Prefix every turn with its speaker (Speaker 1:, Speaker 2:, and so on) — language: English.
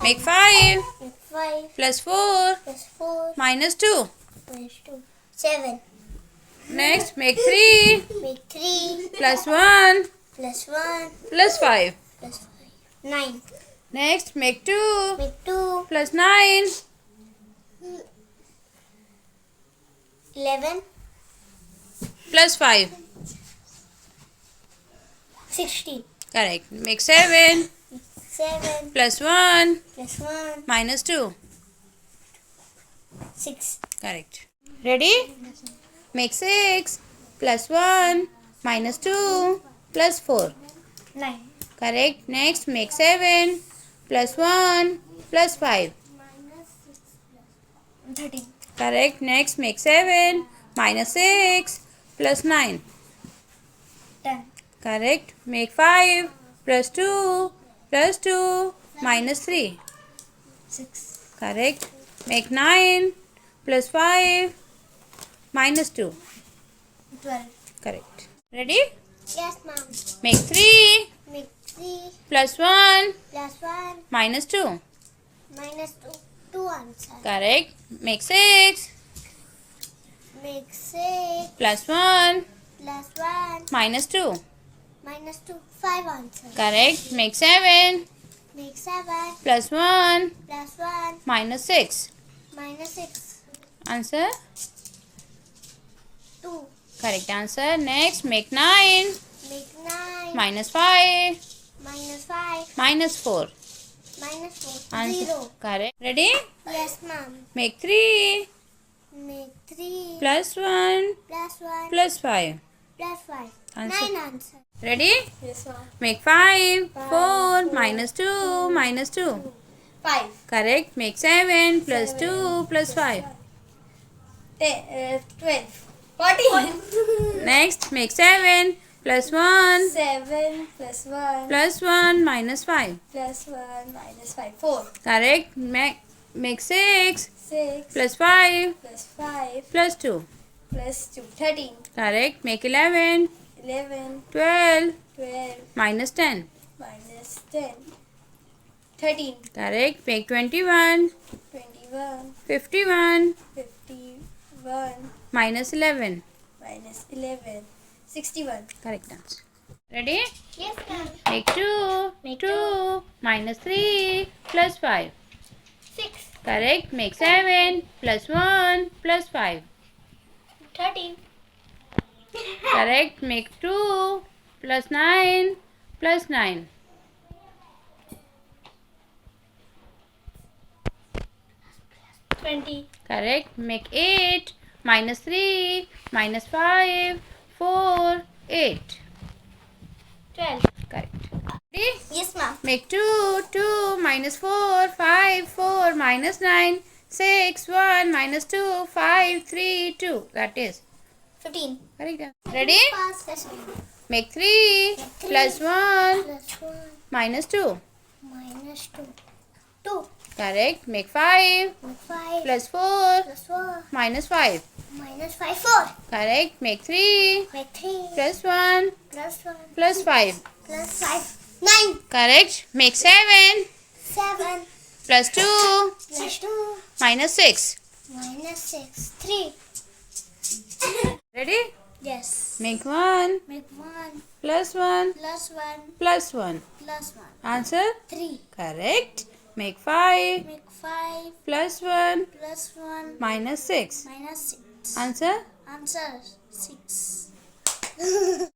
Speaker 1: Make 5
Speaker 2: Make 5
Speaker 1: plus 4
Speaker 2: plus 4
Speaker 1: minus 2.
Speaker 2: minus 2. 7.
Speaker 1: Next, make 3
Speaker 2: Make 3
Speaker 1: plus 1
Speaker 2: plus 1
Speaker 1: plus 5.
Speaker 2: plus 5. 9.
Speaker 1: Next, make 2
Speaker 2: Make 2
Speaker 1: plus 9
Speaker 2: 11
Speaker 1: plus 5.
Speaker 2: 16.
Speaker 1: Correct. Make 7
Speaker 2: 7
Speaker 1: plus 1
Speaker 2: plus 1
Speaker 1: minus 2.
Speaker 2: 6.
Speaker 1: Correct. Ready? Make 6 plus 1 minus 2 plus 4.
Speaker 2: 9.
Speaker 1: Correct. Next, make 7 plus 1 plus 5.
Speaker 2: Minus 6 plus 13.
Speaker 1: Correct. Next, make 7 minus 6 plus 9.
Speaker 2: 10.
Speaker 1: Correct. Make 5 plus 2 minus 3.
Speaker 2: 6.
Speaker 1: Correct. Make 9 plus 5 minus 2.
Speaker 2: 12.
Speaker 1: Correct. Ready?
Speaker 2: Yes, ma'am.
Speaker 1: Make 3
Speaker 2: Make 3
Speaker 1: plus 1
Speaker 2: plus 1
Speaker 1: minus 2.
Speaker 2: minus 2. 2 answer.
Speaker 1: Correct. Make 6
Speaker 2: Make 6
Speaker 1: plus 1
Speaker 2: plus 1
Speaker 1: minus 2.
Speaker 2: minus 2. 5 answer.
Speaker 1: Correct. Make 7
Speaker 2: Make 7
Speaker 1: plus 1
Speaker 2: plus 1
Speaker 1: minus 6.
Speaker 2: minus 6.
Speaker 1: Answer?
Speaker 2: 2.
Speaker 1: Correct answer. Next, make 9
Speaker 2: Make 9
Speaker 1: minus 5
Speaker 2: minus 5
Speaker 1: minus 4.
Speaker 2: minus 4.
Speaker 1: Answer.
Speaker 2: 0.
Speaker 1: Correct. Ready?
Speaker 2: Yes, ma'am.
Speaker 1: Make 3
Speaker 2: Make 3
Speaker 1: plus 1
Speaker 2: plus 1
Speaker 1: plus 5.
Speaker 2: plus 5.
Speaker 1: Answer.
Speaker 2: 9 answer.
Speaker 1: Ready?
Speaker 2: Yes, ma'am.
Speaker 1: Make 5
Speaker 2: 5,
Speaker 1: 4 minus 2 minus 2.
Speaker 2: 5.
Speaker 1: Correct. Make 7 plus 2 plus 5.
Speaker 2: 12. 14.
Speaker 1: Next, make 7 plus 1
Speaker 2: 7 plus 1
Speaker 1: plus 1 minus 5.
Speaker 2: plus 1 minus 5. 4.
Speaker 1: Correct. Make 6
Speaker 2: 6
Speaker 1: plus 5
Speaker 2: plus 5
Speaker 1: plus 2.
Speaker 2: plus 2. 13.
Speaker 1: Correct. Make 11
Speaker 2: 11
Speaker 1: 12
Speaker 2: 12
Speaker 1: minus 10.
Speaker 2: minus 10. 13.
Speaker 1: Correct. Make 21
Speaker 2: 21
Speaker 1: 51
Speaker 2: 51
Speaker 1: minus 11.
Speaker 2: minus 11. 61.
Speaker 1: Correct answer. Ready?
Speaker 2: Yes, ma'am.
Speaker 1: Make 2
Speaker 2: Make
Speaker 1: 2 minus 3 plus 5.
Speaker 2: 6.
Speaker 1: Correct. Make 7 plus 1 plus 5.
Speaker 2: 13.
Speaker 1: Correct. Make 2 plus 9 plus 9.
Speaker 2: 20.
Speaker 1: Correct. Make 8 minus 3 minus 5 4 8.
Speaker 2: 12.
Speaker 1: Correct. Ready?
Speaker 2: Yes, ma'am.
Speaker 1: Make 2 2 minus 4 5 4 minus 9 6 1 minus 2 5 3 2. That is
Speaker 2: 15.
Speaker 1: correct. Ready?
Speaker 2: Pass. Yes, ma'am.
Speaker 1: Make 3 plus 1
Speaker 2: Plus 1
Speaker 1: minus 2.
Speaker 2: minus 2. 2.
Speaker 1: Correct. Make 5
Speaker 2: 5
Speaker 1: plus 4
Speaker 2: plus 4
Speaker 1: minus 5.
Speaker 2: minus 5. 4.
Speaker 1: Correct. Make 3
Speaker 2: Make 3
Speaker 1: plus 1
Speaker 2: plus 1
Speaker 1: plus 5.
Speaker 2: plus 5. 9.
Speaker 1: Correct. Make 7
Speaker 2: 7
Speaker 1: plus 2
Speaker 2: plus 2
Speaker 1: minus 6.
Speaker 2: minus 6. 3.
Speaker 1: Ready?
Speaker 2: Yes.
Speaker 1: Make 1
Speaker 2: Make 1
Speaker 1: plus 1
Speaker 2: plus 1
Speaker 1: plus 1.
Speaker 2: plus 1.
Speaker 1: Answer?
Speaker 2: 3.
Speaker 1: Correct. Make 5
Speaker 2: Make 5
Speaker 1: plus 1
Speaker 2: plus 1
Speaker 1: minus 6.
Speaker 2: minus 6.
Speaker 1: Answer?
Speaker 2: Answer 6.